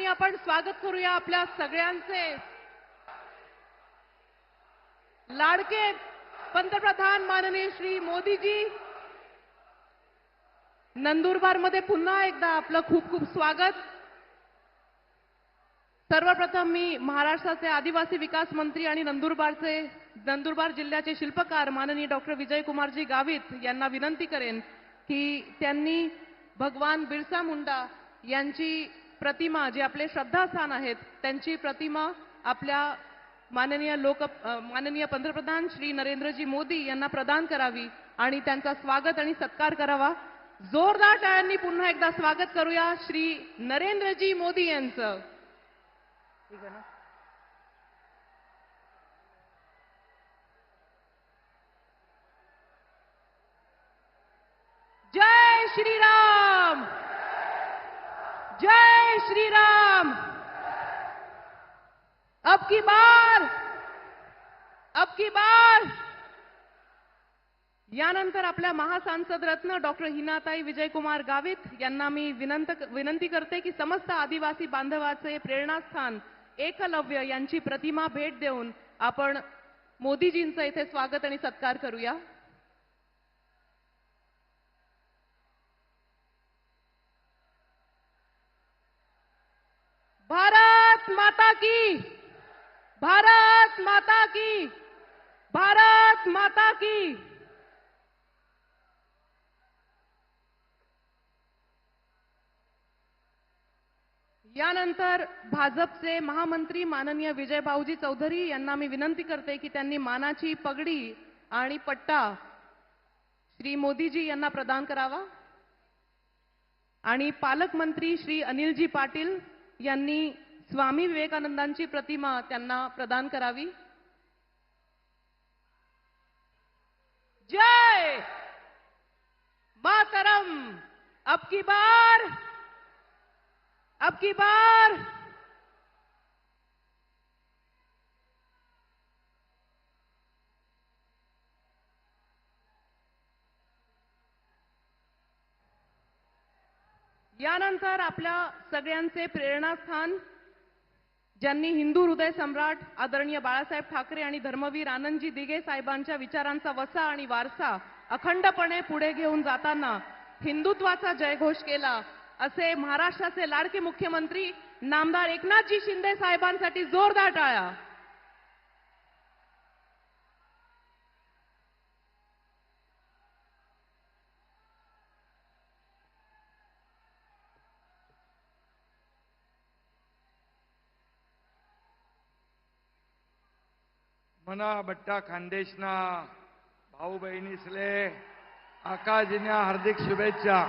आपण स्वागत करूया आपल्या सगळ्यांचे लाडके पंतप्रधान माननीय श्री मोदीजी. नंदुरबारमध्ये पुन्हा एकदा आपलं खूप खूप स्वागत. सर्वप्रथम मी महाराष्ट्राचे आदिवासी विकास मंत्री आणि नंदुरबार जिल्ह्याचे शिल्पकार माननीय डॉक्टर विजयकुमारजी गावित यांना विनंती करेन की त्यांनी भगवान बिरसा मुंडा यांची प्रतिमा, जे आपले श्रद्धास्थान आहेत, त्यांची प्रतिमा आपल्या माननीय पंतप्रधान श्री नरेंद्रजी मोदी यांना प्रदान करावी आणि त्यांचा स्वागत आणि सत्कार करावा. जोरदार टाळ्यांनी पुन्हा एकदा स्वागत करूया श्री नरेंद्रजी मोदी यांचं. ठीक आहे ना. जय श्रीराम, जय श्रीराम. अब की बार यानंतर आपल्या महासांसद रत्न डॉक्टर हिनाताई विजयकुमार गावित यांना मी विनंती करते की समस्त आदिवासी बांधवाचे प्रेरणास्थान एकलव्य यांची प्रतिमा भेट देऊन आपण मोदीजींचं इथे स्वागत आणि सत्कार करूया. भारत माता की, भारत माता की, भारत माता की. यानंतर भाजपचे महामंत्री माननीय विजयभाऊजी चौधरी यांना मी विनंती करते की त्यांनी मानाची पगडी आणि पट्टा श्री मोदीजी यांना प्रदान करावा आणि पालकमंत्री श्री अनिलजी पाटील यांनी स्वामी विवेकानंदांची प्रतिमा त्यांना प्रदान करावी. जय मातरम. अब की बार यानंतर आपल्या सगळ्यांचे प्रेरणास्थान, ज्यांनी हिंदू हृदय सम्राट आदरणीय बाळासाहेब ठाकरे आणि धर्मवीर आनंदजी दिघे साहेबांच्या विचारांचा वसा आणि वारसा अखंडपणे पुढे घेऊन जाताना हिंदुत्वाचा जयघोष केला, असे महाराष्ट्राचे लाडके मुख्यमंत्री नामदार एकनाथजी शिंदे साहेबांसाठी जोरदार टाळ्या. मना बट्टा खानदेशना भाऊ बहिणीसले आकाशजींना हार्दिक शुभेच्छा.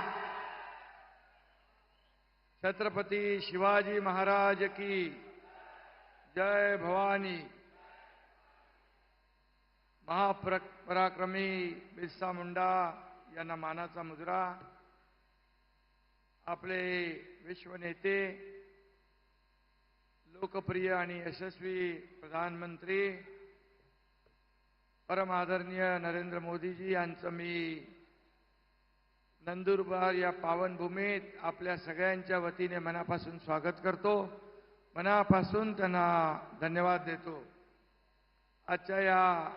छत्रपती शिवाजी महाराज की जय. भवानी. महापराक्रमी बिरसा मुंडा यांना मानाचा मुजरा. आपले विश्वनेते, लोकप्रिय आणि यशस्वी प्रधानमंत्री परम आदरणीय नरेंद्र मोदीजी यांचं मी नंदुरबार या पावनभूमीत आपल्या सगळ्यांच्या वतीने मनापासून स्वागत करतो. मनापासून त्यांना धन्यवाद देतो. आजच्या या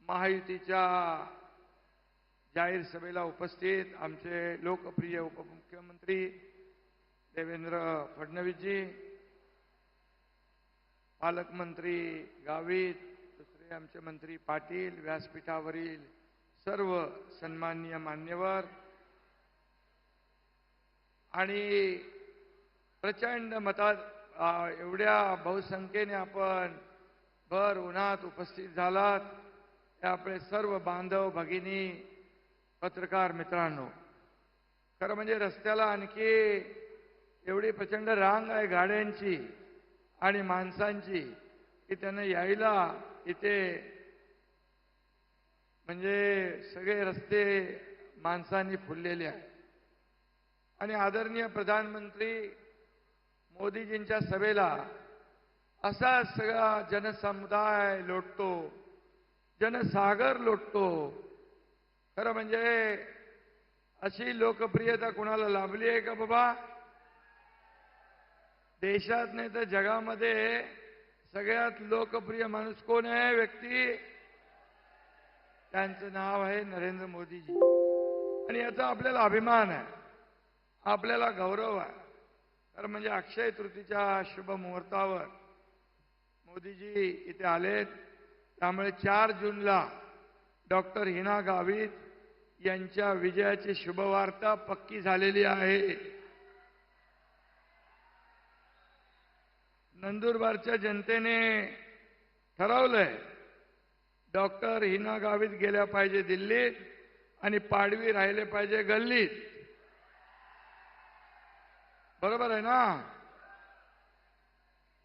महायुतीच्या जाहीर सभेला उपस्थित आमचे लोकप्रिय उपमुख्यमंत्री देवेंद्र फडणवीसजी, पालकमंत्री गावित, दुसरे आमचे मंत्री पाटील, व्यासपीठावरील सर्व सन्माननीय मान्यवर आणि प्रचंड मतात एवढ्या बहुसंख्येने आपण भर उन्हात उपस्थित झालात, ते आपले सर्व बांधव भगिनी, पत्रकार मित्रांनो. खरं म्हणजे रस्त्याला आणखी एवढी प्रचंड रांग आहे गाड्यांची आणि माणसांची की त्यांना यायला इथे म्हणजे सगळे रस्ते माणसांनी फुललेले आहेत. आणि आदरणीय प्रधानमंत्री मोदीजींच्या सभेला असा सगळा जनसमुदाय लोटतो, जनसागर लोटतो. खरं म्हणजे अशी लोकप्रियता कोणाला लाभली आहे का बाबा? देशात नाही तर जगामध्ये सगळ्यात लोकप्रिय माणूस कोण आहे? व्यक्ती, त्यांचं नाव आहे नरेंद्र मोदीजी. आणि याचा आपल्याला अभिमान आहे, आपल्याला गौरव आहे. तर म्हणजे अक्षय तृतीच्या शुभ मुहूर्तावर मोदीजी इथे आलेत. त्यामुळे 4 जूनला डॉक्टर हिना गावित यांच्या विजयाची शुभवार्ता पक्की झालेली आहे. नंदुरबारच्या जनतेने ठरवलंय, डॉक्टर हिना गावित गेल्या पाहिजे दिल्लीत आणि पाडवी राहिले पाहिजे गल्लीत. बरोबर आहे ना?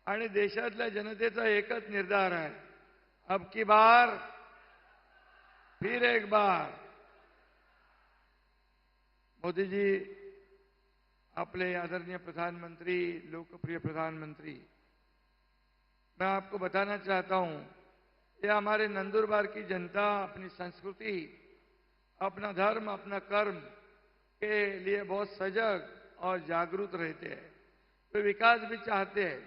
आणि देशातल्या जनतेचा एकच निर्धार आहे, अब की बार फिर एक बार. मोदीजी अपने आदरणीय प्रधानमंत्री, लोकप्रिय प्रधानमंत्री, मैं आपको बताना चाहता हूं, ये हमारे नंदुरबार की जनता अपनी संस्कृति, अपना धर्म, अपना कर्म के लिए बहुत सजग और जागरूक रहते हैं. वे विकास भी चाहते हैं,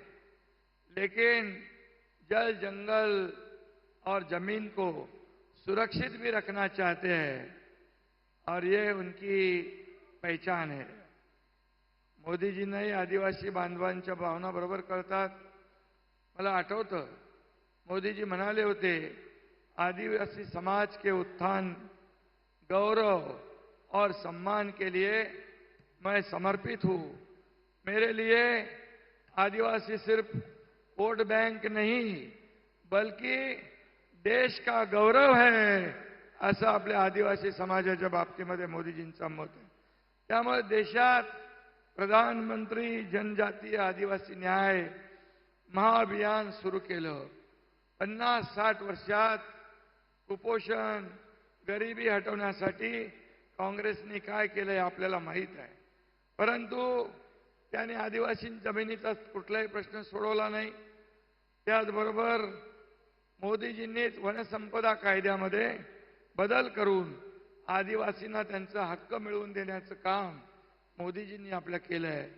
लेकिन जल, जंगल और जमीन को सुरक्षित भी रखना चाहते हैं, और ये उनकी पहचान है. मोदीजींनाही आदिवासी बांधवांच्या भावना बरोबर कळतात. मला आठवतं, मोदीजी म्हणाले होते, आदिवासी समाज के उत्थान, गौरव और सम्मान के लिए मैं समर्पित हूं. मेरे लिए आदिवासी सिर्फ वोट बैंक नहीं, बल्कि देश का गौरव है, असं आपल्या आदिवासी समाजाच्या बाबतीमध्ये मोदीजींचं मत आहे. त्यामुळे देशात प्रधानमंत्री जनजातीय आदिवासी न्याय महाअभियान सुरू केलं. 50-60 वर्षात कुपोषण, गरिबी हटवण्यासाठी काँग्रेसने काय केलंय आपल्याला माहीत आहे. परंतु त्याने आदिवासी जमिनीचा कुठलाही प्रश्न सोडवला नाही. त्याचबरोबर मोदीजींनीच वनसंपदा कायद्यामध्ये बदल करून आदिवासींना त्यांचा हक्क मिळवून देण्याचं काम मोदीजींनी आपलं केलं आहे.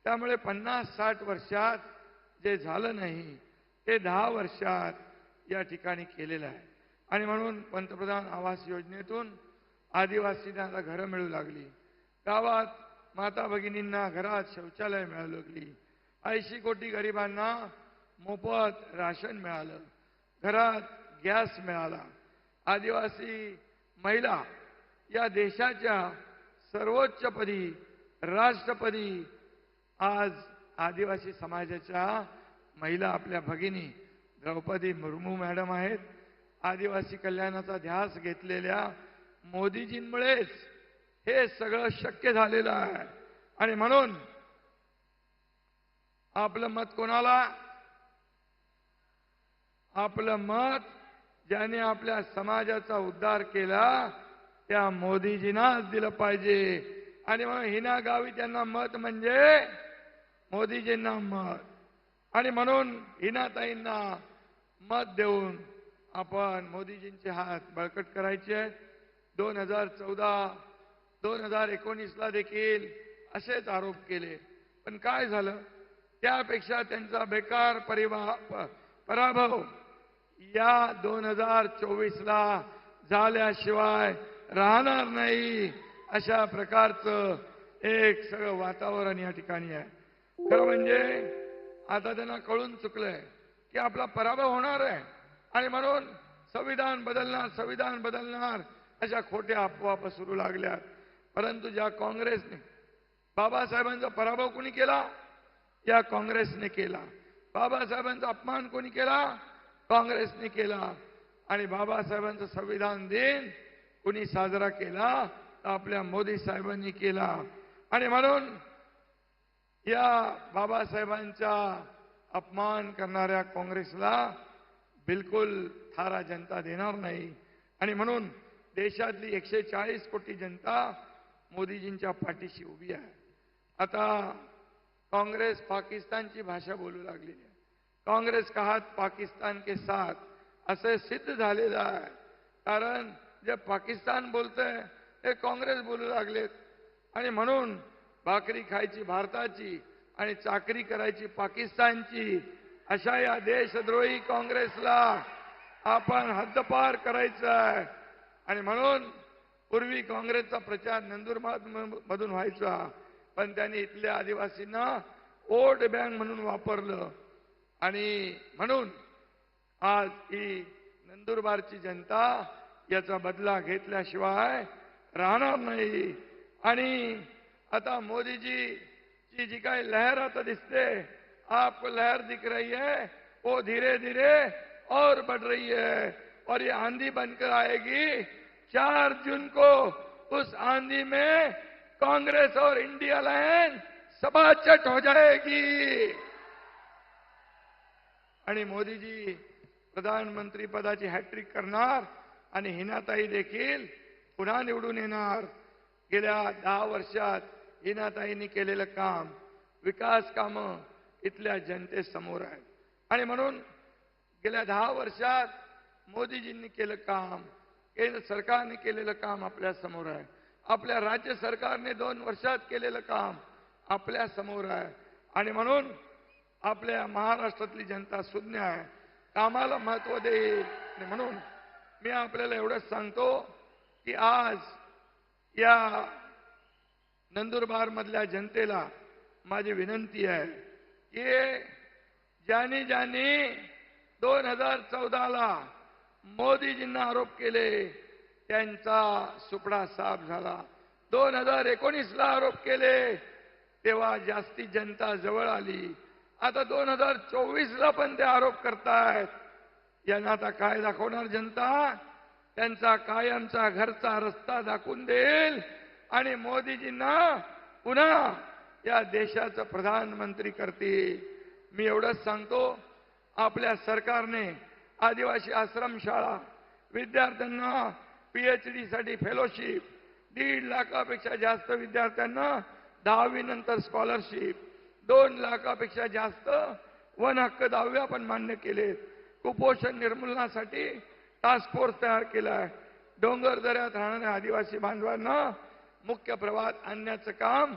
त्यामुळे 50-60 वर्षात जे झालं नाही ते 10 वर्षात या ठिकाणी केलेलं आहे. आणि म्हणून पंतप्रधान आवास योजनेतून आदिवासींना घरं मिळू लागली. गावात माता भगिनींना घरात शौचालय मिळू लागली. 80 कोटी गरिबांना मोफत राशन मिळालं. घरात गॅस मिळाला. आदिवासी महिला या देशाच्या सर्वोच्चपदी, राष्ट्रपदी आज आदिवासी समाजाच्या महिला आपल्या भगिनी द्रौपदी मुर्मू मॅडम आहेत. आदिवासी कल्याणाचा ध्यास घेतलेल्या मोदीजींमुळेच हे सगळं शक्य झालेलं आहे. आणि म्हणून आपलं मत कोणाला? आपलं मत ज्याने आपल्या समाजाचा उद्धार केला त्या मोदीजींनाच दिलं पाहिजे. आणि म्हणून हिना गावित यांना मत म्हणजे मोदीजींना मत. आणि म्हणून हिनाताईंना मत देऊन आपण मोदीजींचे हात बळकट करायचे. 2014, 2019ला देखील असेच आरोप केले. पण काय झालं? त्यापेक्षा त्यांचा बेकार पराभव या 2024ला झाल्याशिवाय राहणार नाही. अशा प्रकारचं एक सगळं वातावरण या ठिकाणी आहे. खरं म्हणजे आता त्यांना कळून चुकलंय की आपला पराभव होणार आहे आणि म्हणून संविधान बदलणार, संविधान बदलणार अशा खोट्या अफवा पसरू लागल्यात. परंतु ज्या काँग्रेसने बाबासाहेबांचा पराभव कोणी केला? या काँग्रेसने केला. बाबासाहेबांचा अपमान कोणी केला? काँग्रेसने केला. आणि बाबासाहेबांचा संविधान दिन कोणी साजरा केला? तर आपल्या मोदी साहेबांनी केला. आणि म्हणून या बाबासाहेबांचा अपमान करणाऱ्या काँग्रेसला बिलकुल थारा जनता देणार नाही. आणि म्हणून देशातली 140 कोटी जनता मोदीजींच्या पाठीशी उभी आहे. आता काँग्रेस पाकिस्तानची भाषा बोलू लागली आहे. काँग्रेस का हात पाकिस्तान के साथ असे सिद्ध झालेलं आहे. कारण जे पाकिस्तान बोलतंय हे काँग्रेस बोलू लागलेत. आणि म्हणून भाकरी खायची भारताची आणि चाकरी करायची पाकिस्तानची, अशा या देशद्रोही काँग्रेसला आपण हद्दपार करायचं आहे. आणि म्हणून पूर्वी काँग्रेसचा प्रचार नंदुरबार मधून व्हायचा, पण त्यांनी इथल्या आदिवासींना वोट बँक म्हणून वापरलं. आणि म्हणून आज ही नंदुरबारची जनता याचा बदला घेतल्याशिवाय राहणार नाही. आणि आता मोदीजी जी काही लहर आता दिसते, आपको लहर दिख रही है, वो धीरे धीरे और बढ़ रही है और ये आंधी बनकर आएगी. 4 जून को उस आंधी में कांग्रेस और इंडिया अलायंस सबाचट हो जाएगी. आणि मोदीजी प्रधानमंत्री पदाची हॅट्रिक करणार आणि हिनाताई देखील पुन्हा निवडून येणार. गेल्या 10 वर्षात हिनाताईंनी केलेलं काम, विकास कामं इथल्या जनतेसमोर आहेत. आणि म्हणून गेल्या 10 वर्षात मोदीजींनी केलं काम, केंद्र सरकारने केलेलं काम आपल्या समोर आहे. आपल्या राज्य सरकारने 2 वर्षात केलेलं काम आपल्या समोर आहे. आणि म्हणून आपल्या महाराष्ट्रातली जनता सुज्ञ आहे, कामाला महत्व देईल. आणि म्हणून मी आपल्याला एवढंच सांगतो की आज या नंदुरबार मधल्या जनतेला माझी विनंती आहे की ज्यांनी 2014ला मोदीजींना आरोप केले त्यांचा सुपडा साफ झाला. 2019ला आरोप केले तेव्हा जास्ती जनता जवळ आली. आता 2024ला पण ते आरोप करतायत. यांना आता काय दाखवणार जनता? त्यांचा कायमचा घरचा रस्ता दाखवून देईल आणि मोदीजींना पुन्हा या देशाचं प्रधानमंत्री करतील. मी एवढंच सांगतो, आपल्या सरकारने आदिवासी आश्रमशाळा, विद्यार्थ्यांना PhD साठी फेलोशिप, 1.5 लाखापेक्षा जास्त विद्यार्थ्यांना 10वी नंतर स्कॉलरशिप, 2 लाखापेक्षा जास्त वन हक्क दावे आपण मान्य केलेत. कुपोषण निर्मूलनासाठी टास्क फोर्स तयार केलाय. डोंगर दऱ्यात राहणाऱ्या आदिवासी बांधवांना मुख्य प्रवाहात आणण्याचं काम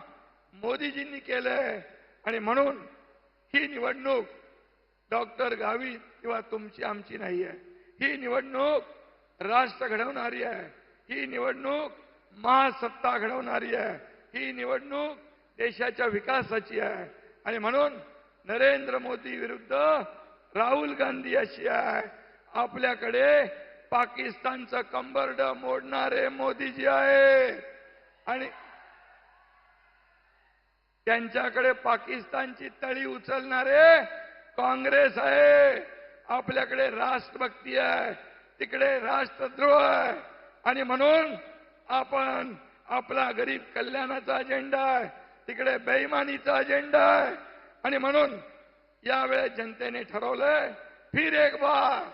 मोदीजींनी केलंय. आणि म्हणून ही निवडणूक डॉक्टर गावित किंवा तुमची आमची नाही आहे. ही निवडणूक राष्ट्र घडवणारी आहे. ही निवडणूक महासत्ता घडवणारी आहे. ही निवडणूक देशाच्या विकासाची आहे. आणि म्हणून नरेंद्र मोदी विरुद्ध राहुल गांधी अशी आहे. आपल्याकडे पाकिस्तानचं कंबरड मोडणारे मोदीजी आहे आणि त्यांच्याकडे पाकिस्तानची तळी उचलणारे काँग्रेस आहे. आपल्याकडे राष्ट्रभक्ती आहे, तिकडे राष्ट्रद्रोह आहे. आणि म्हणून आपण आपला गरीब कल्याणाचा अजेंडा आहे, तिकडे बेईमानीचा अजेंडा आहे. आणि म्हणून यावेळेस जनतेने ठरवलंय, फिर एक बार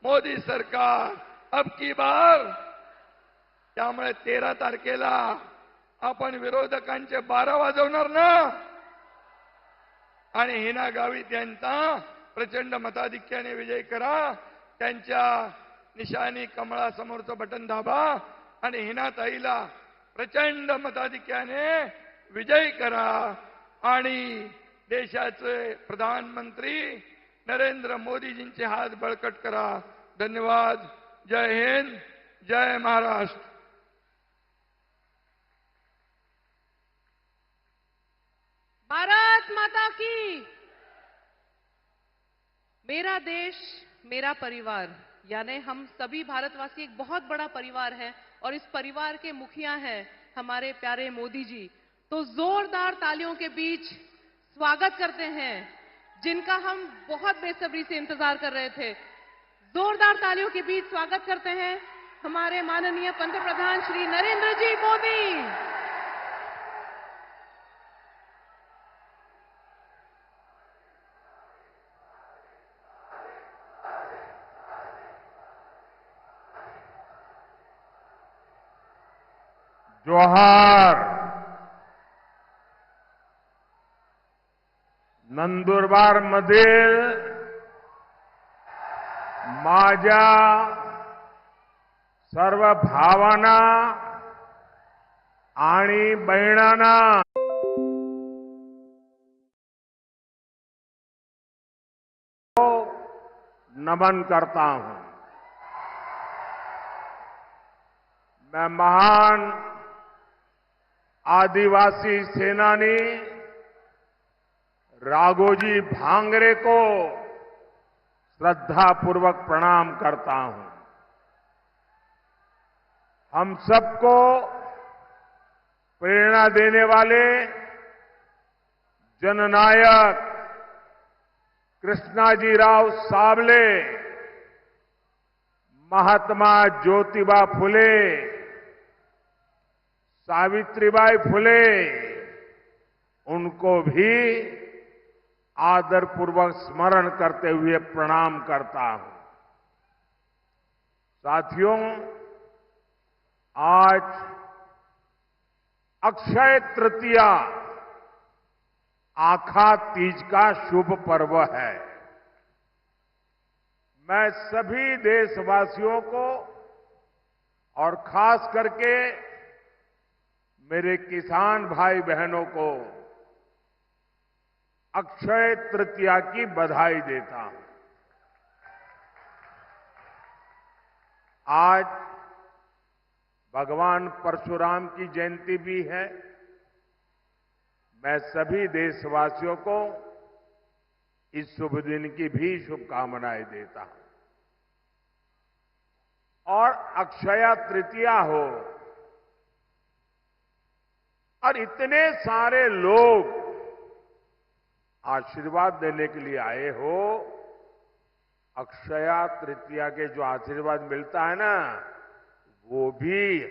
मोदी सरकार अब की बार. त्यामुळे 13 तारखेला आपण विरोधकांचे 12 वाजवणार ना. आणि हिना गावित यांचा प्रचंड मताधिक्याने विजय करा. त्यांच्या निशाणी कमळासमोरचं बटन दाबा आणि हिनाताईला प्रचंड मताधिक्याने विजयी करा. आणि देशाचे प्रधानमंत्री नरेंद्र मोदीजींचे हात बळकट करा. धन्यवाद. जय हिंद, जय महाराष्ट्र. भारत माता की. मेरा देश मेरा परिवार, यानी हम सभी भारतवासी एक बहुत बड़ा परिवार है और इस परिवार के मुखिया हैं हमारे प्यारे मोदी जी. तो जोरदार तालियों के बीच स्वागत करते हैं जिनका हम बहुत बेसब्री से इंतजार कर रहे थे. जोरदार तालियों के बीच स्वागत करते हैं हमारे माननीय पंतप्रधान श्री नरेंद्र जी मोदी. जोहार. नंदुरबार मधील माझ्या सर्व भावांना आणि बहिणांना को नमन करता हूं। मैं महान आदिवासी सेनानी राघोजी भांगरे को श्रद्धापूर्वक प्रणाम करता हूं। हम सबको प्रेरणा देने वाले जननायक कृष्णाजीराव सावले, महात्मा ज्योतिबा फुले, सावित्रीबाई फुले, उनको भी आदरपूर्वक स्मरण करते हुए प्रणाम करता हूं। साथियों, आज अक्षय तृतीया आखा तीज का शुभ पर्व है। मैं सभी देशवासियों को और खास करके मेरे किसान भाई बहनों को अक्षय तृतीया की बधाई देता हूं। आज भगवान परशुराम की जयंती भी है। मैं सभी देशवासियों को इस शुभ दिन की भी शुभकामनाएं देता हूं। और अक्षय तृतीया हो और इतने सारे लोग आशीर्वाद देने के लिए आए हो। अक्षय तृतीया के जो आशीर्वाद मिलता है ना, वो भी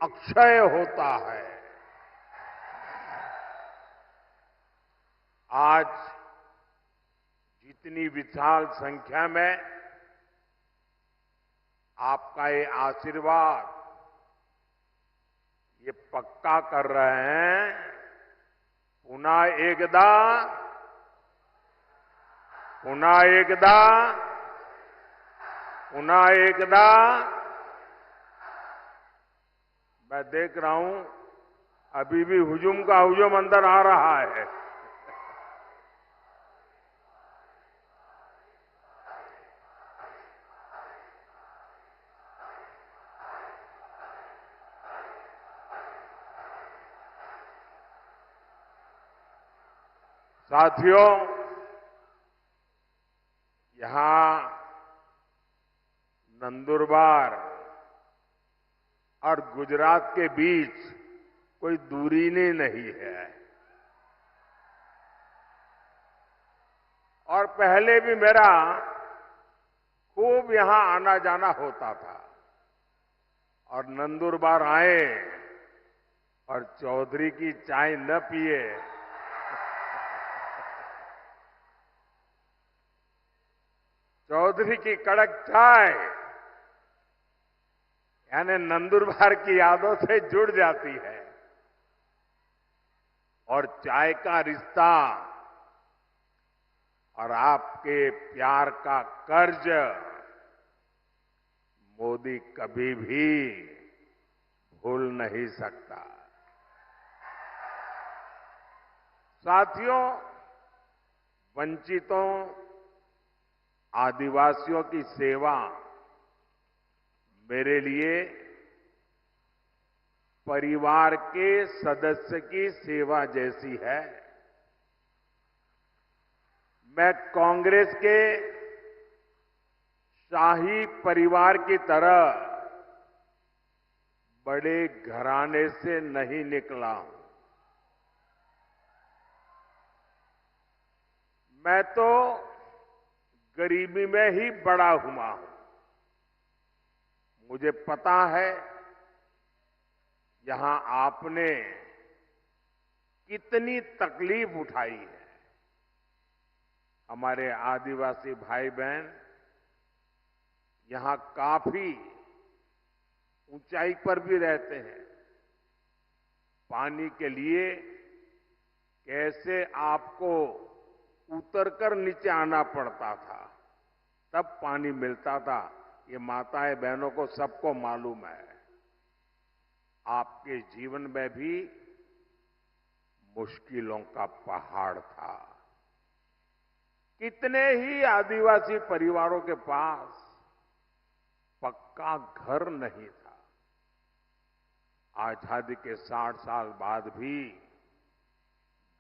अक्षय होता है। आज जितनी विशाल संख्या में आपका ये आशीर्वाद ये पक्का कर रहे हैं, पुनः एकदा पुनः एकदा पुनः एकदा। मैं देख रहा हूं अभी भी हुजूम का हुजूम अंदर आ रहा है। साथियों, यहां नंदुरबार और गुजरात के बीच कोई दूरी नहीं है। और पहले भी मेरा खूब यहां आना जाना होता था। और नंदुरबार आए और चौधरी की चाय न पिए चौधरी की कड़क चाय यानी नंदुरबार की यादों से जुड़ जाती है। और चाय का रिश्ता और आपके प्यार का कर्ज मोदी कभी भी भूल नहीं सकता। साथियों, वंचितों आदिवासियों की सेवा मेरे लिए परिवार के सदस्य की सेवा जैसी है। मैं कांग्रेस के शाही परिवार की तरह बड़े घराने से नहीं निकला हूं। मैं तो गरीबी में ही बड़ा हुआ हूं। मुझे पता है यहां आपने कितनी तकलीफ उठाई है। हमारे आदिवासी भाई बहन यहां काफी ऊंचाई पर भी रहते हैं। पानी के लिए कैसे आपको उतरकर नीचे आना पड़ता था, तब पानी मिलता था। ये माताएं बहनों को सबको मालूम है। आपके जीवन में भी मुश्किलों का पहाड़ था। कितने ही आदिवासी परिवारों के पास पक्का घर नहीं था। आजादी के 60 साल बाद भी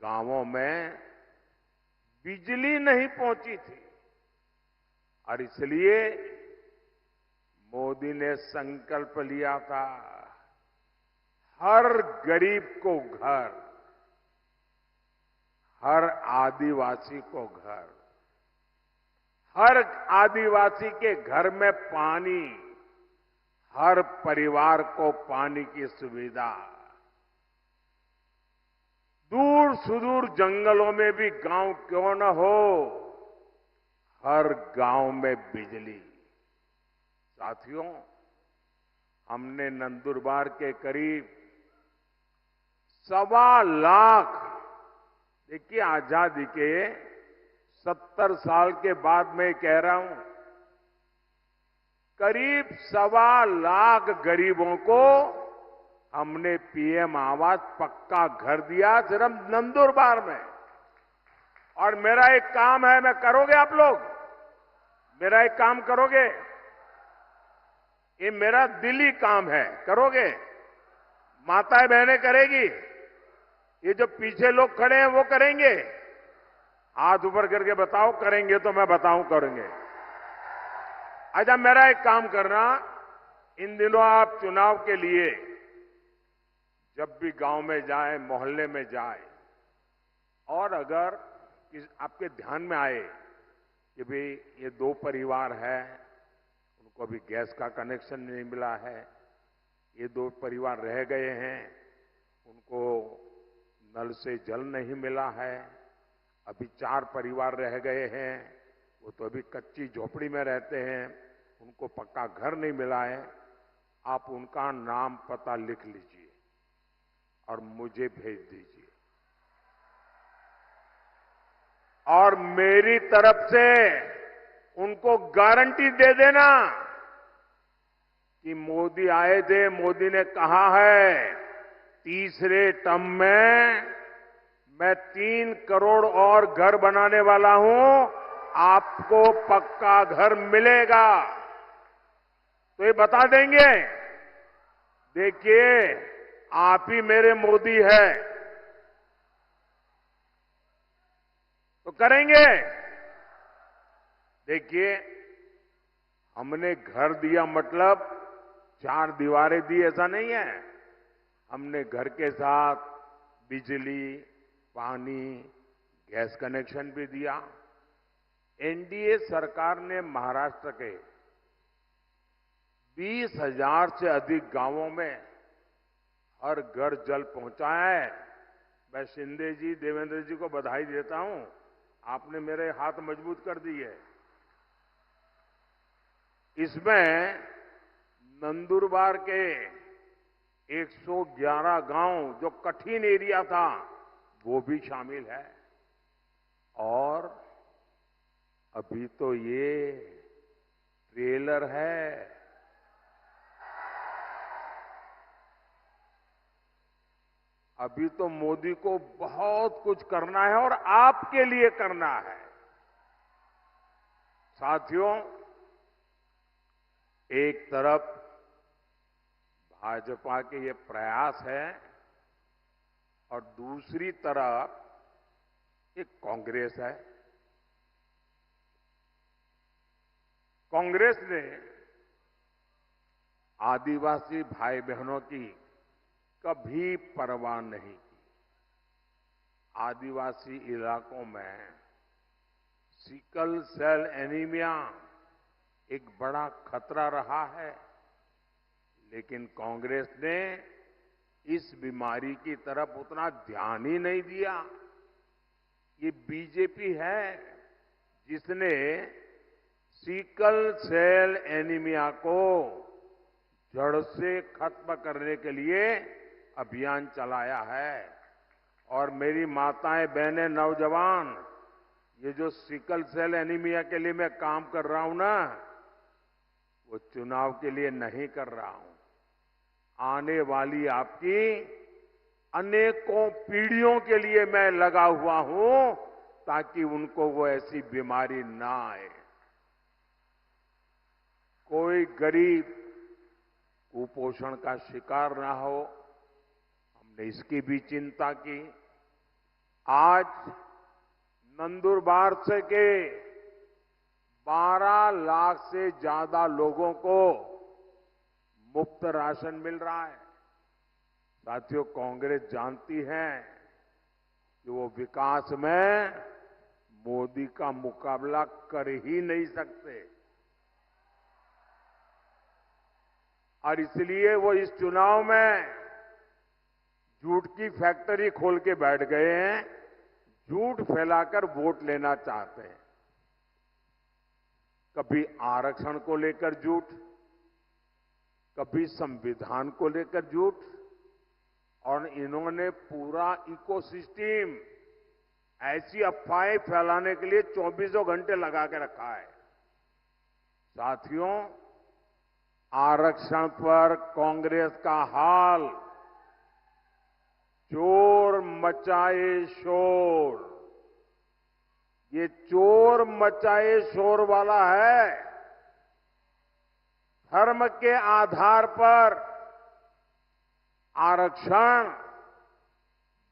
गांवों में बिजली नहीं पहुंची थी और इसलिए मोदी ने संकल्प लिया था, हर गरीब को घर, हर आदिवासी को घर, हर आदिवासी के घर में पानी, हर परिवार को पानी की सुविधा। दूर सुदूर जंगलों में भी गांव क्यों न हो, हर गांव में बिजली। साथियों, हमने नंदुरबार के करीब 1.25 लाख, देखिए आजादी के 70 साल के बाद मैं कह रहा हूं, करीब 1.25 लाख गरीबों को हमने पीएम आवास पक्का घर दिया सिर्फ नंदुरबार में। और मेरा एक काम है, मैं करोगे आप लोग? मेरा एक काम करोगे? ये मेरा दिली काम है, करोगे? माताएं बहनें करेगी? ये जो पीछे लोग खड़े हैं वो करेंगे? हाथ ऊपर करके बताओ, करेंगे तो मैं बताऊं करेंगे। अच्छा, मेरा एक काम करना, इन दिनों आप चुनाव के लिए जब भी गांव में जाए, मोहल्ले में जाए, और अगर आपके ध्यान में आए कि भाई ये 2 परिवार है, उनको अभी गैस का कनेक्शन नहीं मिला है, ये 2 परिवार रह गए हैं, उनको नल से जल नहीं मिला है, अभी 4 परिवार रह गए हैं, वो तो अभी कच्ची झोपड़ी में रहते हैं, उनको पक्का घर नहीं मिला है, आप उनका नाम पता लिख लीजिए और मुझे भेज दीजिए। और मेरी तरफ से उनको गारंटी दे देना कि मोदी आए थे, मोदी ने कहा है तीसरे टर्म में मैं 3 करोड़ और घर बनाने वाला हूं, आपको पक्का घर मिलेगा। तो ये बता देंगे, देखिए आप ही मेरे मोदी है, तो करेंगे। देखिए, हमने घर दिया मतलब 4 दीवारें दी ऐसा नहीं है। हमने घर के साथ बिजली, पानी, गैस कनेक्शन भी दिया। एनडीए सरकार ने महाराष्ट्र के 20,000 से अधिक गांवों में हर घर जल पहुंचाया है। मैं शिंदे जी, देवेंद्र जी को बधाई देता हूं, आपने मेरे हाथ मजबूत कर दिए। इसमें नंदुरबार के 111 गांव जो कठिन एरिया था वो भी शामिल है। और अभी तो ये ट्रेलर है, अभी तो मोदी को बहुत कुछ करना है और आपके लिए करना है। साथियों, एक तरफ भाजपा के ये प्रयास है और दूसरी तरफ एक कांग्रेस है। कांग्रेस ने आदिवासी भाई बहनों की कभी परवाह नहीं की। आदिवासी इलाकों में सिकल सेल एनीमिया एक बड़ा खतरा रहा है, लेकिन कांग्रेस ने इस बीमारी की तरफ उतना ध्यान ही नहीं दिया। ये बीजेपी है जिसने सिकल सेल एनीमिया को जड़ से खत्म करने के लिए अभियान चलाया है। और मेरी माताएं, बहनें, नौजवान, ये जो सिकल सेल एनीमिया के लिए मैं काम कर रहा हूं ना, वो चुनाव के लिए नहीं कर रहा हूं। आने वाली आपकी अनेकों पीढ़ियों के लिए मैं लगा हुआ हूं ताकि उनको वो ऐसी बीमारी ना आए। कोई गरीब कुपोषण का शिकार ना हो, हमने इसकी भी चिंता की। आज नंदुरबार से के 12 लाख से ज्यादा लोगों को मुफ्त राशन मिल रहा है। साथियों, कांग्रेस जानती है कि वो विकास में मोदी का मुकाबला कर ही नहीं सकते और इसलिए वो इस चुनाव में झूठ की फैक्ट्री खोल के बैठ गए हैं, झूठ फैलाकर वोट लेना चाहते हैं। कभी आरक्षण को लेकर झूठ, कभी संविधान को लेकर झूठ, और इन्होंने पूरा इकोसिस्टम ऐसी अफवाहें फैलाने के लिए 24 घंटे लगा के रखा है। साथियों, आरक्षण पर कांग्रेस का हाल चोर मचाए शोर, ये चोर मचाए शोर वाला है। धर्म के आधार पर आरक्षण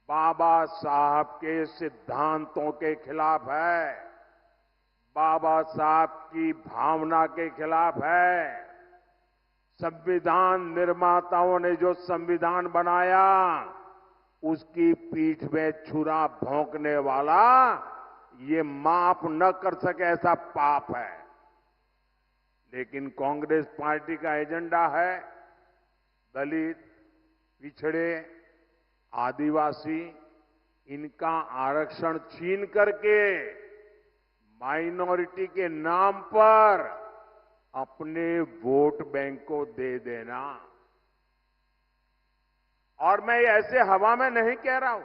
बाबा साहब के सिद्धांतों के खिलाफ है, बाबा साहब की भावना के खिलाफ है। संविधान निर्माताओं ने जो संविधान बनाया उसकी पीठ में छुरा भोंकने वाला ये माफ न कर सके ऐसा पाप है। लेकिन कांग्रेस पार्टी का एजेंडा है दलित, पिछड़े, आदिवासी, इनका आरक्षण छीन करके माइनॉरिटी के नाम पर अपने वोट बैंक को दे देना। और मैं ऐसे हवा में नहीं कह रहा हूं,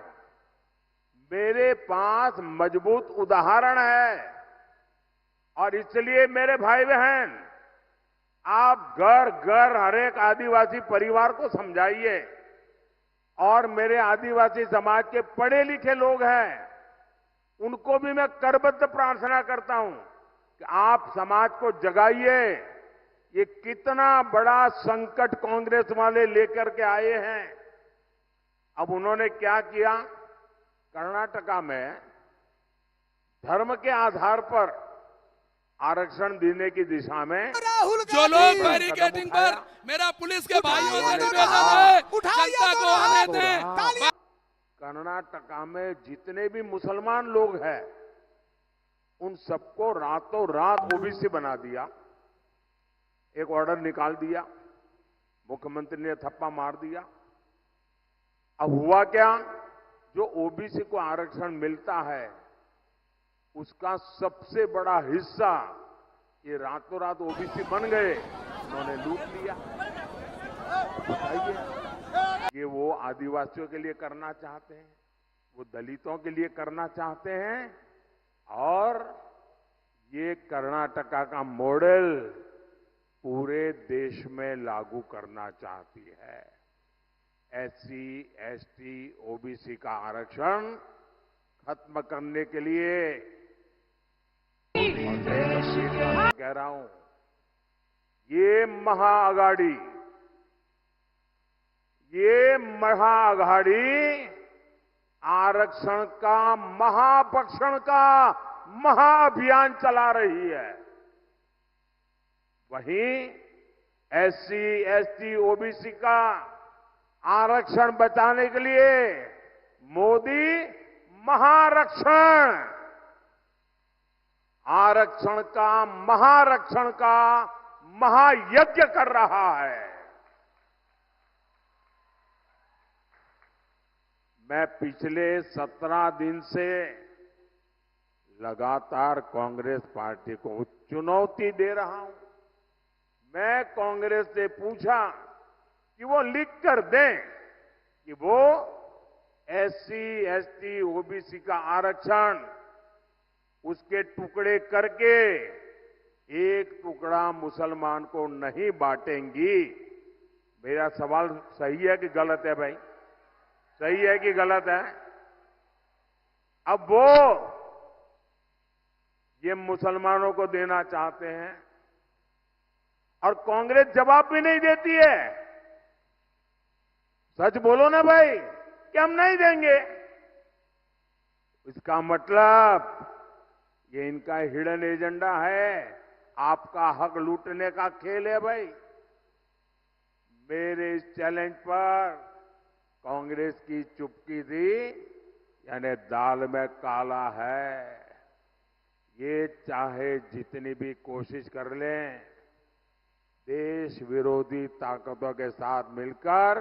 मेरे पास मजबूत उदाहरण है। और इसलिए मेरे भाई बहन, आप घर घर हर एक आदिवासी परिवार को समझाइए, और मेरे आदिवासी समाज के पढ़े लिखे लोग हैं उनको भी मैं करबद्ध प्रार्थना करता हूं कि आप समाज को जगाइए। ये कितना बड़ा संकट कांग्रेस वाले लेकर के आए हैं। अब उन्होंने क्या किया, कर्नाटका में धर्म के आधार पर आरक्षण देने की दिशा में जो लोग बैरिकेडिंग पर, मेरा पुलिस के भाइयों से निवेदन है, जनता को आने दें। कर्नाटका में जितने भी मुसलमान लोग हैं उन सबको रातों रात ओबीसी बना दिया, एक ऑर्डर निकाल दिया, मुख्यमंत्री ने थप्पा मार दिया। अब हुआ क्या, जो ओबीसी को आरक्षण मिलता है उसका सबसे बड़ा हिस्सा ये रातों रात ओबीसी बन गए, उन्होंने लूट लिया। बताइए, ये वो आदिवासियों के लिए करना चाहते हैं, वो दलितों के लिए करना चाहते हैं, और ये कर्नाटका का मॉडल पूरे देश में लागू करना चाहती है। एससी, एसटी, ओबीसी का आरक्षण खत्म करने के लिए कह रहा हूं, ये महाअघाड़ी आरक्षण का महाभक्षण का महाअभियान चला रही है। वहीं एससी, एसटी, ओबीसी का आरक्षण बचाने के लिए मोदी आरक्षण का महायज्ञ कर रहा है। मैं पिछले 17 दिन से लगातार कांग्रेस पार्टी को चुनौती दे रहा हूं। मैं कांग्रेस से पूछा कि वो लिख कर दें कि वो एससी, एसटी, ओबीसी का आरक्षण उसके टुकड़े करके एक टुकड़ा मुसलमान को नहीं बांटेंगी, मेरा सवाल सही है कि गलत है भाई? सही है कि गलत है? अब वो ये मुसलमानों को देना चाहते हैं और कांग्रेस जवाब भी नहीं देती है। सच बोलो ना भाई कि हम नहीं देंगे। इसका मतलब ये इनका हिडन एजेंडा है, आपका हक लूटने का खेल है भाई। मेरे इस चैलेंज पर कांग्रेस की चुप्पी थी, यानी दाल में काला है। ये चाहे जितनी भी कोशिश कर लें, देश विरोधी ताकतों के साथ मिलकर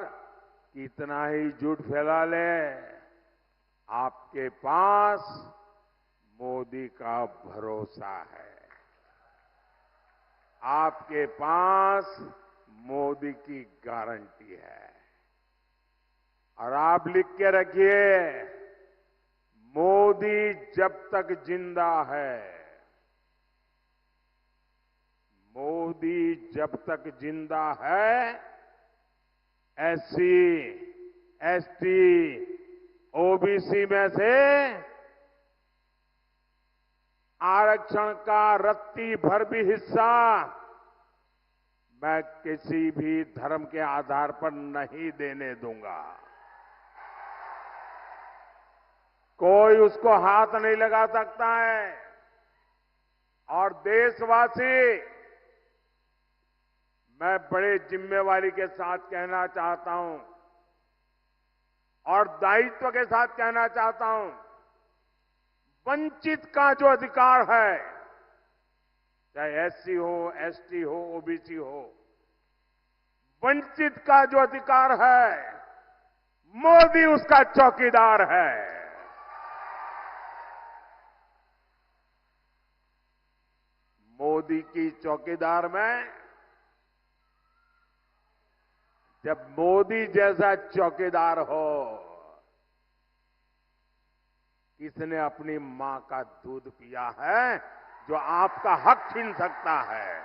कितना ही झूठ फैला ले, आपके पास मोदी का भरोसा है, आपके पास मोदी की गारंटी है। और आप लिख के रखिए, मोदी जब तक जिंदा है, मोदी जब तक जिंदा है, एससी, एसटी, ओबीसी में से आरक्षण का रत्ती भर भी हिस्सा मैं किसी भी धर्म के आधार पर नहीं देने दूंगा। कोई उसको हाथ नहीं लगा सकता है। और देशवासी, मैं बड़े जिम्मेवारी के साथ कहना चाहता हूं और दायित्व के साथ कहना चाहता हूं, वंचित का जो अधिकार है, चाहे एससी हो, एसटी हो, ओबीसी हो, वंचित का जो अधिकार है, मोदी उसका चौकीदार है। मोदी की चौकीदार में जब मोदी जैसा चौकीदार हो, किसने अपनी मां का दूध पिया है जो आपका हक छीन सकता है?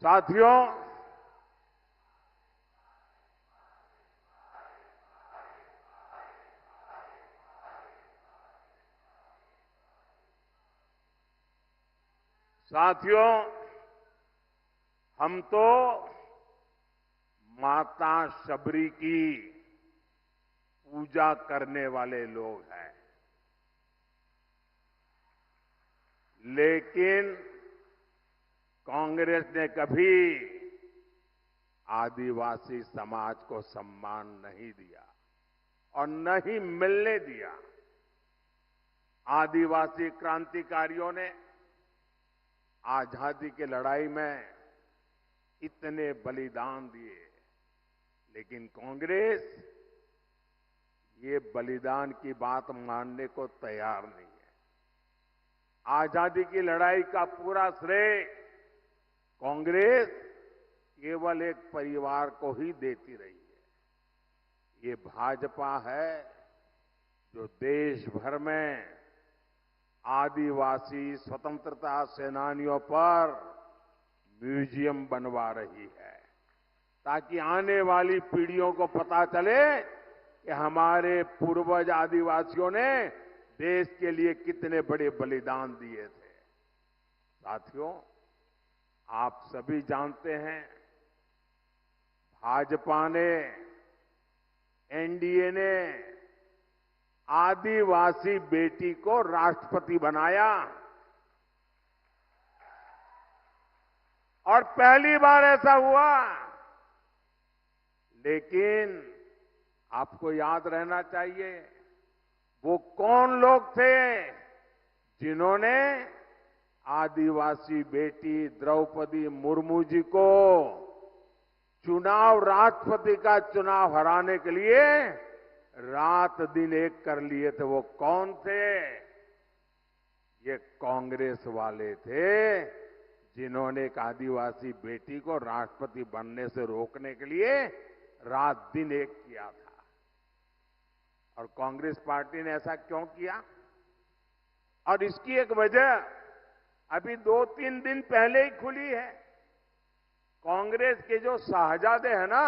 साथियों, साथियों, हम तो माता शबरी की पूजा करने वाले लोग हैं, लेकिन कांग्रेस ने कभी आदिवासी समाज को सम्मान नहीं दिया और नहीं मिलने दिया। आदिवासी क्रांतिकारियों ने आजादी की लड़ाई में इतने बलिदान दिए, लेकिन कांग्रेस ये बलिदान की बात मानने को तैयार नहीं है। आजादी की लड़ाई का पूरा श्रेय कांग्रेस केवल एक परिवार को ही देती रही है। ये भाजपा है जो देश भर में आदिवासी स्वतंत्रता सेनानियों पर म्यूजियम बनवा रही है, ताकि आने वाली पीढ़ियों को पता चले कि हमारे पूर्वज आदिवासियों ने देश के लिए कितने बड़े बलिदान दिए थे। साथियों, आप सभी जानते हैं, भाजपा ने, एनडीए ने आदिवासी बेटी को राष्ट्रपति बनाया और पहली बार ऐसा हुआ। लेकिन आपको याद रहना चाहिए, वो कौन लोग थे जिन्होंने आदिवासी बेटी द्रौपदी मुर्मू जी को चुनाव, राष्ट्रपति का चुनाव हराने के लिए रात दिन एक कर लिए थे। वो कौन थे? ये कांग्रेस वाले थे, जिन्होंने एक आदिवासी बेटी को राष्ट्रपति बनने से रोकने के लिए रात दिन एक किया था। और कांग्रेस पार्टी ने ऐसा क्यों किया? और इसकी एक वजह अभी 2-3 दिन पहले ही खुली है। कांग्रेस के जो शाहजादे हैं ना,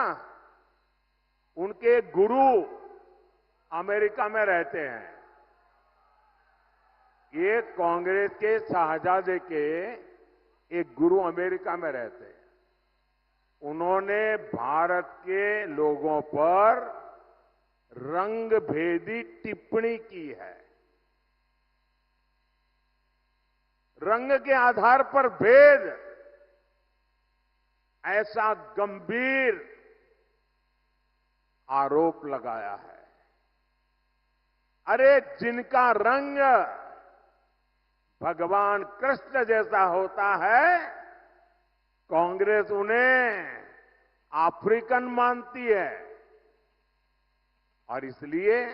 उनके गुरु अमेरिका में रहते हैं। ये कांग्रेस के शाहजादे के एक गुरु अमेरिका में रहते हैं। उन्होंने भारत के लोगों पर रंगभेदी टिप्पणी की है। रंग के आधार पर भेद, ऐसा गंभीर आरोप लगाया है। अरे जिनका रंग भगवान कृष्ण जैसा होता है, कांग्रेस उन्हें अफ्रीकन मानती है। और इसलिए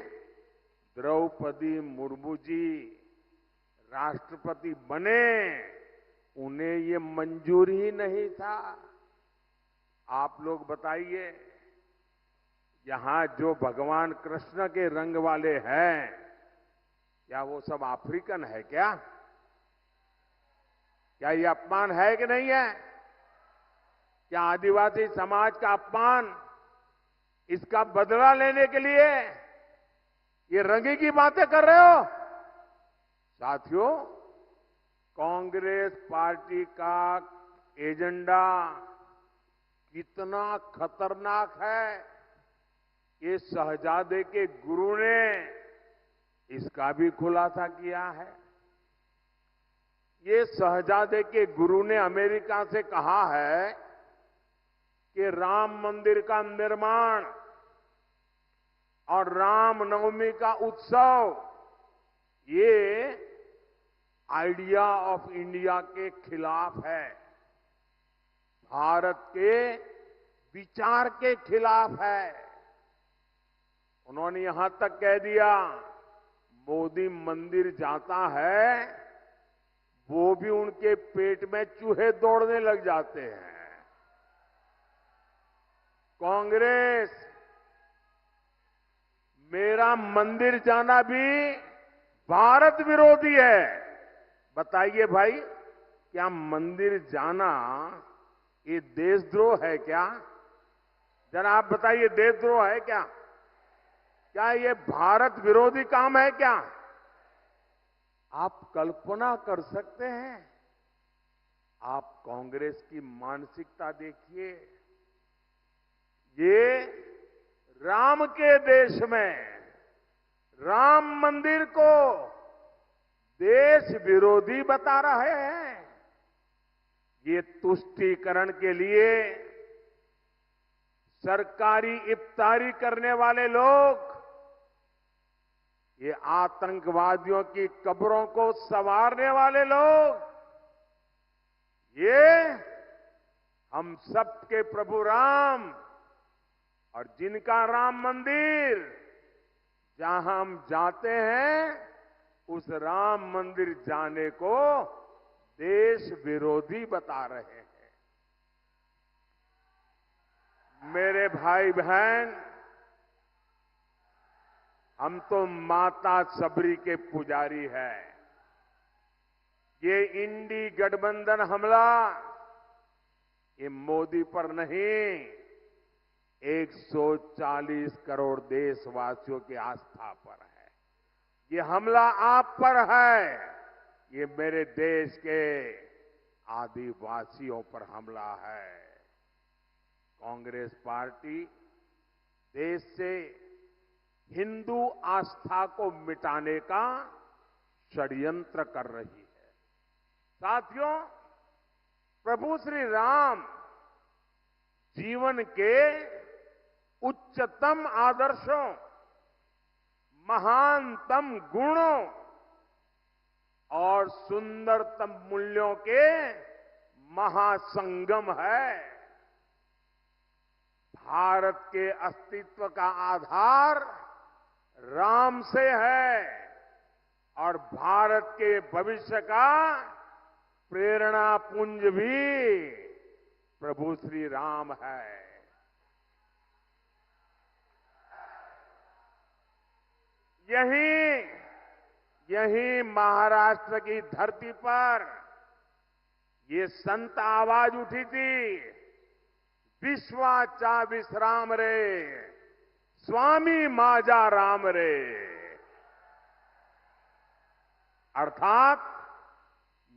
द्रौपदी मुर्मू जी राष्ट्रपति बने, उन्हें ये मंजूर ही नहीं था। आप लोग बताइए, यहां जो भगवान कृष्ण के रंग वाले हैं, क्या वो सब अफ्रीकन है क्या? क्या ये अपमान है कि नहीं है? क्या आदिवासी समाज का अपमान, इसका बदला लेने के लिए ये रंगी की बातें कर रहे हो? साथियों, कांग्रेस पार्टी का एजेंडा कितना खतरनाक है, ये शहजादे के गुरु ने इसका भी खुलासा किया है। ये शहजादे के गुरु ने अमेरिका से कहा है कि राम मंदिर का निर्माण और रामनवमी का उत्सव ये आइडिया ऑफ इंडिया के खिलाफ है, भारत के विचार के खिलाफ है। उन्होंने यहां तक कह दिया, मोदी मंदिर जाता है, वो भी उनके पेट में चूहे दौड़ने लग जाते हैं। कांग्रेस मेरा मंदिर जाना भी भारत विरोधी है। बताइए भाई, क्या मंदिर जाना ये देशद्रोह है क्या? जरा आप बताइए, देशद्रोह है क्या? क्या ये भारत विरोधी काम है क्या? आप कल्पना कर सकते हैं? आप कांग्रेस की मानसिकता देखिए। ये राम के देश में राम मंदिर को देश विरोधी बता रहे हैं। ये तुष्टीकरण के लिए सरकारी इफ्तारी करने वाले लोग, ये आतंकवादियों की कब्रों को संवारने वाले लोग, ये हम सबके प्रभु राम और जिनका राम मंदिर, जहां हम जाते हैं, उस राम मंदिर जाने को देश विरोधी बता रहे हैं। मेरे भाई बहन, हम तो माता सबरी के पुजारी हैं। ये इंडी गठबंधन हमला, ये मोदी पर नहीं, 140 करोड़ देशवासियों की आस्था पर है। ये हमला आप पर है, ये मेरे देश के आदिवासियों पर हमला है। कांग्रेस पार्टी देश से हिंदू आस्था को मिटाने का षड्यंत्र कर रही है। साथियों, प्रभु श्री राम जीवन के उच्चतम आदर्शों, महानतम गुणों और सुंदरतम मूल्यों के महासंगम है। भारत के अस्तित्व का आधार राम से है और भारत के भविष्य का प्रेरणा पुंज भी प्रभु श्री राम है। यही यही महाराष्ट्र की धरती पर ये संत आवाज उठी थी, विश्वाचा विश्राम रे, स्वामी माजा राम रे। अर्थात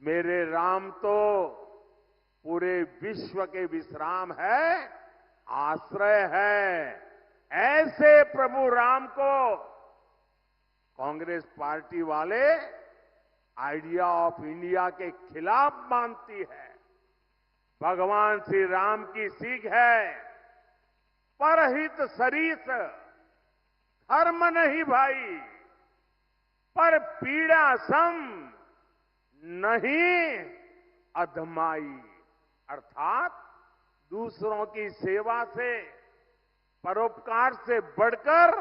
मेरे राम तो पूरे विश्व के विश्राम है, आश्रय है। ऐसे प्रभु राम को कांग्रेस पार्टी वाले आइडिया ऑफ इंडिया के खिलाफ मानती है। भगवान श्री राम की सीख है, परहित सरीस, धर्म नहीं भाई, पर पीड़ा सम नहीं अधमाई। अर्थात दूसरों की सेवा से, परोपकार से बढ़कर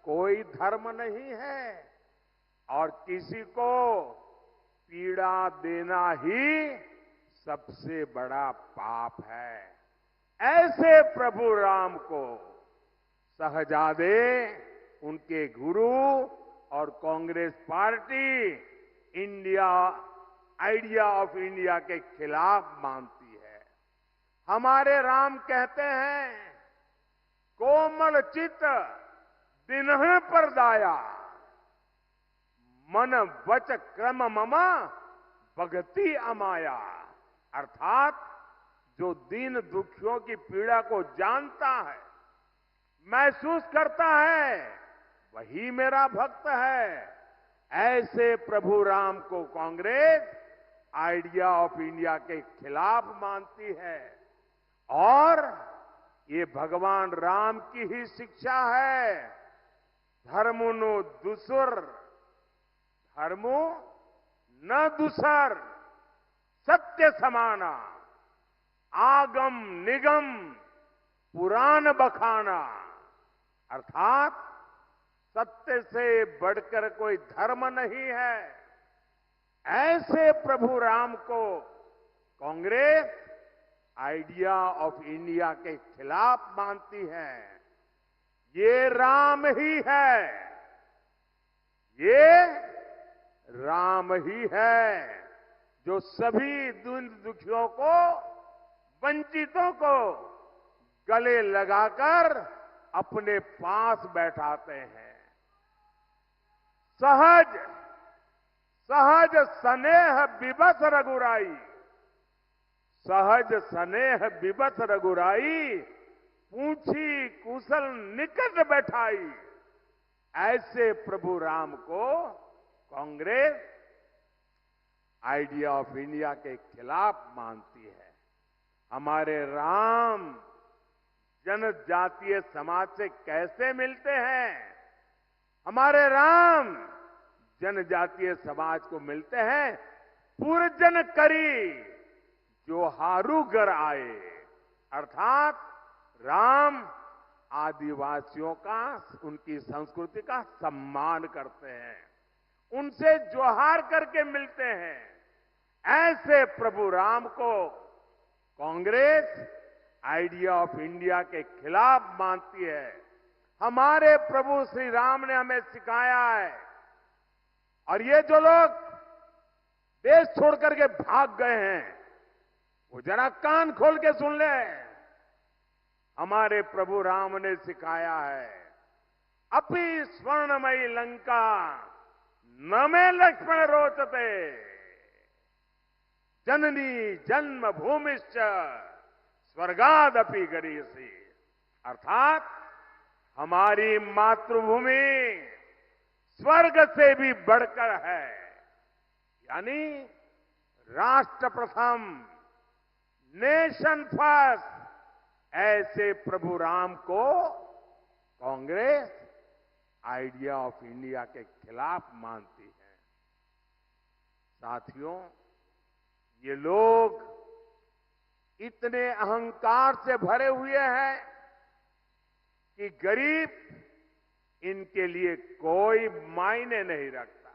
कोई धर्म नहीं है, और किसी को पीड़ा देना ही सबसे बड़ा पाप है। ऐसे प्रभु राम को शहजादे, उनके गुरु और Congress party India idea of India के खिलाफ मानती है। हमारे राम कहते हैं, कोमल चित दिनह पर दाया, मन वच क्रम ममा भगति अमाया। अर्थात जो दीन दुखियों की पीड़ा को जानता है, महसूस करता है, वही मेरा भक्त है। ऐसे प्रभु राम को कांग्रेस आइडिया ऑफ इंडिया के खिलाफ मानती है, और ये भगवान राम की ही शिक्षा है। धर्मुनु दुसुर, धर्मो न दुसर, सत्य समाना, आगम निगम पुराण बखाना। अर्थात सत्य से बढ़कर कोई धर्म नहीं है। ऐसे प्रभु राम को कांग्रेस आइडिया ऑफ इंडिया के खिलाफ मानती है। ये राम ही है, ये राम ही है जो सभी दीन दुखियों को, वंचितों को गले लगाकर अपने पास बैठाते हैं। सहज सहज स्नेह विवश रघुराई, सहज स्नेह विवश रघुराई, पूछी कुशल निकट बैठाई। ऐसे प्रभु राम को कांग्रेस आइडिया ऑफ इंडिया के खिलाफ मानती है। हमारे राम जनजातीय समाज से कैसे मिलते हैं? हमारे राम जनजातीय समाज को मिलते हैं, पुरजन करी जो हारू घर आए। अर्थात राम आदिवासियों का, उनकी संस्कृति का सम्मान करते हैं, उनसे जोहार करके मिलते हैं। ऐसे प्रभु राम को कांग्रेस आइडिया ऑफ इंडिया के खिलाफ मानती है। हमारे प्रभु श्री राम ने हमें सिखाया है, और ये जो लोग देश छोड़ करके भाग गए हैं, वो जरा कान खोल के सुन ले। हमारे प्रभु राम ने सिखाया है, अपि स्वर्णमयी लंका न में लक्ष्मण रोचते, जननी जन्म भूमिश्च स्वर्गादपि गरीयसी। अर्थात हमारी मातृभूमि स्वर्ग से भी बढ़कर है। यानी राष्ट्र प्रथम, नेशन फर्स्ट। ऐसे प्रभु राम को कांग्रेस आइडिया ऑफ इंडिया के खिलाफ मानती है। साथियों, ये लोग इतने अहंकार से भरे हुए हैं कि गरीब इनके लिए कोई मायने नहीं रखता।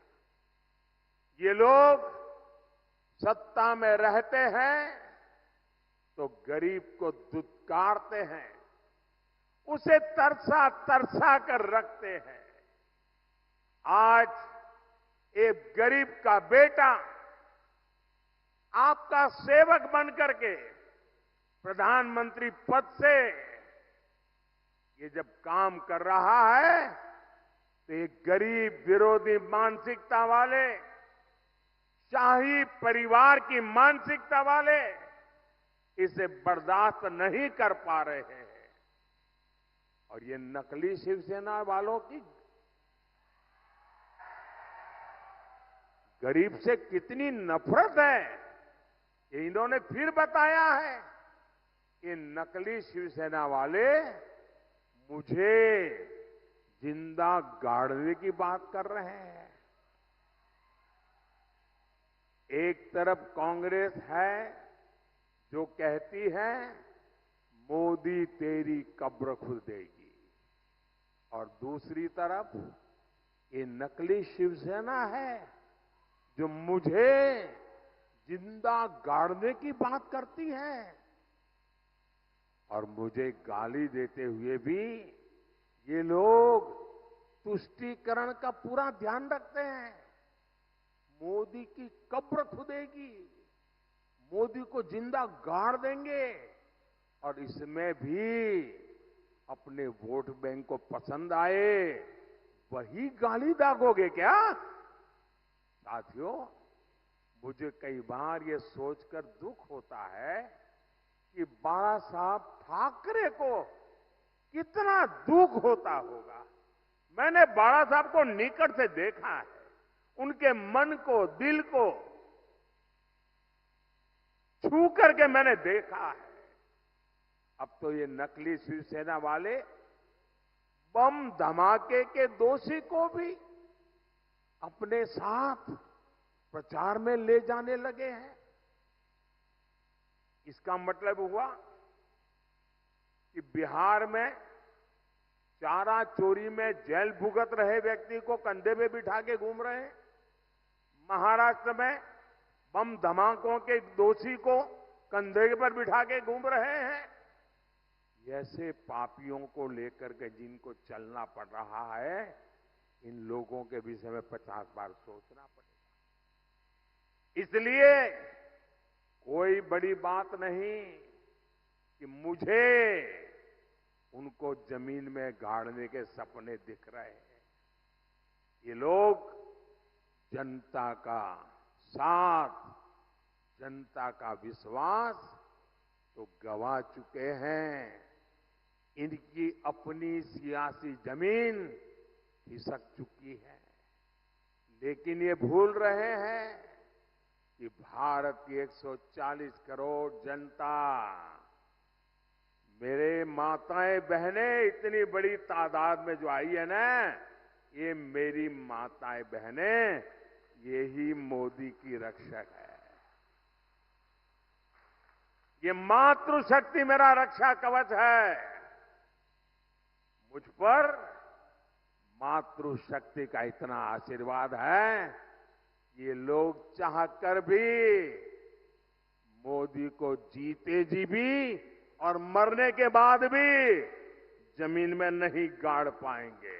ये लोग सत्ता में रहते हैं तो गरीब को दुत्कारते हैं, उसे तरसा तरसा कर रखते हैं। आज एक गरीब का बेटा आपका सेवक बनकर के प्रधानमंत्री पद से ये जब काम कर रहा है तो एक गरीब विरोधी मानसिकता वाले, शाही परिवार की मानसिकता वाले इसे बर्दाश्त नहीं कर पा रहे हैं। और ये नकली शिवसेना वालों की गरीब से कितनी नफरत है ये इन्होंने फिर बताया है। कि नकली शिवसेना वाले मुझे जिंदा गाड़ने की बात कर रहे हैं। एक तरफ कांग्रेस है जो कहती है मोदी तेरी कब्र खुद देगी, और दूसरी तरफ ये नकली शिवसेना है जो मुझे जिंदा गाड़ने की बात करती है। और मुझे गाली देते हुए भी ये लोग तुष्टीकरण का पूरा ध्यान रखते हैं। मोदी की कब्र खुदेगी, मोदी को जिंदा गाड़ देंगे, और इसमें भी अपने वोट बैंक को पसंद आए वही गाली दागोगे क्या? साथियों, मुझे कई बार ये सोचकर दुख होता है कि बाला साहब ठाकरे को कितना दुख होता होगा। मैंने बाला साहब को निकट से देखा है, उनके मन को, दिल को छू करके मैंने देखा है। अब तो ये नकली शिवसेना वाले बम धमाके के दोषी को भी अपने साथ प्रचार में ले जाने लगे हैं। इसका मतलब हुआ कि बिहार में चारा चोरी में जेल भुगत रहे व्यक्ति को कंधे पे बिठा के घूम रहे हैं। महाराष्ट्र में बम धमाकों के दोषी को कंधे पर बिठा के घूम रहे हैं। ऐसे पापियों को लेकर के जिनको चलना पड़ रहा है, इन लोगों के विषय में 50 बार सोचना पड़ेगा। इसलिए कोई बड़ी बात नहीं कि मुझे उनको जमीन में गाड़ने के सपने दिख रहे हैं। ये लोग जनता का साथ, जनता का विश्वास तो गवा चुके हैं। इनकी अपनी सियासी जमीन खिसक चुकी है। लेकिन ये भूल रहे हैं कि भारत की 140 करोड़ जनता, मेरे माताएं बहनें इतनी बड़ी तादाद में जो आई है ना, ये मेरी माताएं बहनें, यही मोदी की रक्षक है। ये मातृशक्ति मेरा रक्षा कवच है। मुझ पर मातृशक्ति का इतना आशीर्वाद है, ये लोग चाहकर भी मोदी को जीते जी भी और मरने के बाद भी जमीन में नहीं गाड़ पाएंगे।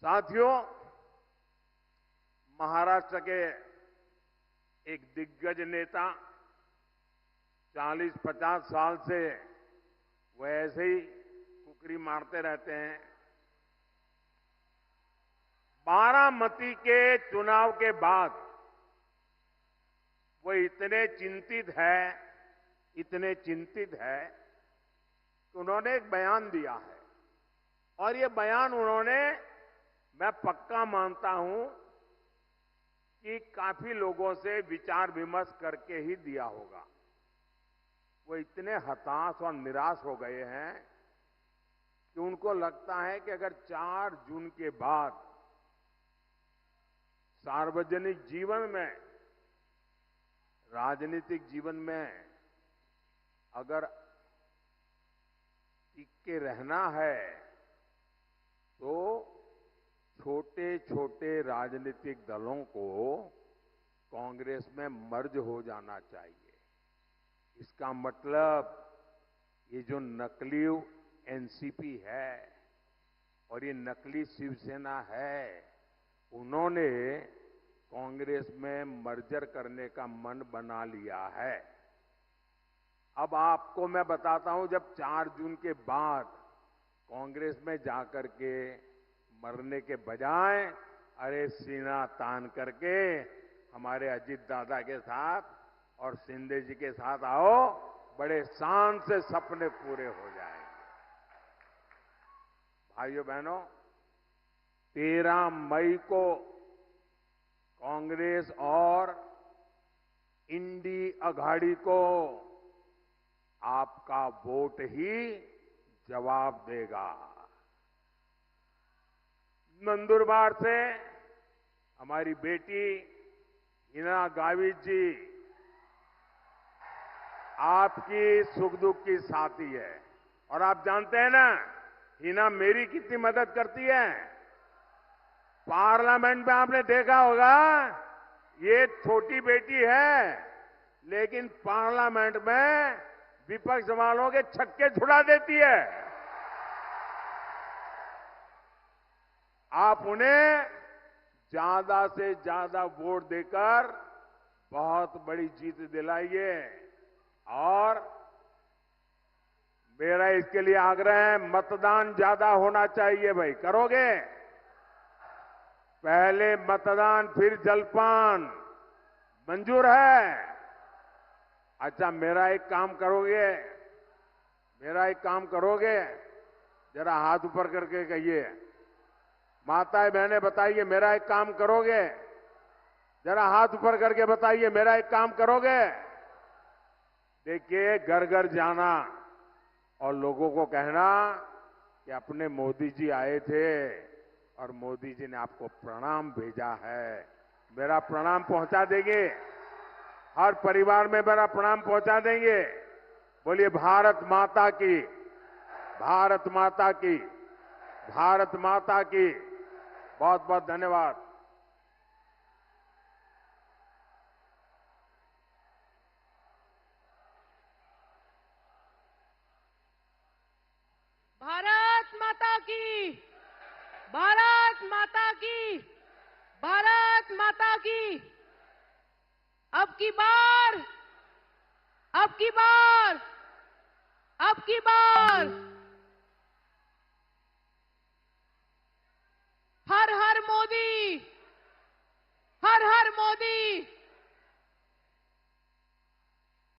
साथियों, महाराष्ट्र के एक दिग्गज नेता 40-50 साल से वो ऐसे ही कुकरी मारते रहते हैं। बारामती के चुनाव के बाद वो इतने चिंतित है कि उन्होंने एक बयान दिया है। और ये बयान उन्होंने, मैं पक्का मानता हूं कि काफी लोगों से विचार विमर्श करके ही दिया होगा। वो इतने हताश और निराश हो गए हैं कि उनको लगता है कि अगर 4 जून के बाद सार्वजनिक जीवन में, राजनीतिक जीवन में अगर टिक के रहना है तो छोटे छोटे राजनीतिक दलों को कांग्रेस में मर्ज हो जाना चाहिए। इसका मतलब ये जो नकली एनसीपी है और ये नकली शिवसेना है, उन्होंने कांग्रेस में मर्जर करने का मन बना लिया है। अब आपको मैं बताता हूं, जब 4 जून के बाद कांग्रेस में जाकर के मरने के बजाय अरे सीना तान करके हमारे अजीत दादा के साथ और शिंदे जी के साथ आओ, बड़े शान से सपने पूरे हो जाएंगे। भाइयों बहनों, 13 मई को कांग्रेस और इंडी अघाड़ी को आपका वोट ही जवाब देगा। नंदुरबार से हमारी बेटी हिना गावित जी आपकी सुख दुख की साथी है, और आप जानते हैं ना हिना मेरी कितनी मदद करती है। पार्लियामेंट में आपने देखा होगा, ये छोटी बेटी है लेकिन पार्लियामेंट में विपक्ष वालों के छक्के छुड़ा देती है। आप उन्हें ज्यादा से ज्यादा वोट देकर बहुत बड़ी जीत दिलाइए। और मेरा इसके लिए आग्रह है, मतदान ज्यादा होना चाहिए। भाई करोगे? पहले मतदान फिर जलपान, मंजूर है? अच्छा, मेरा एक काम करोगे? जरा हाथ ऊपर करके कहिए। माताएं बहनें बताइए, मेरा एक काम करोगे? जरा हाथ ऊपर करके बताइए, मेरा एक काम करोगे? देखिए, घर घर जाना और लोगों को कहना कि अपने मोदी जी आए थे और मोदी जी ने आपको प्रणाम भेजा है। मेरा प्रणाम पहुंचा देंगे? हर परिवार में मेरा प्रणाम पहुंचा देंगे? बोलिए भारत माता की, भारत माता की, भारत माता की। बहुत बहुत धन्यवाद। भारत माता की, भारत माता की, भारत माता की। अब की बार, अब की बार, अब की बार हर हर मोदी, हर हर मोदी।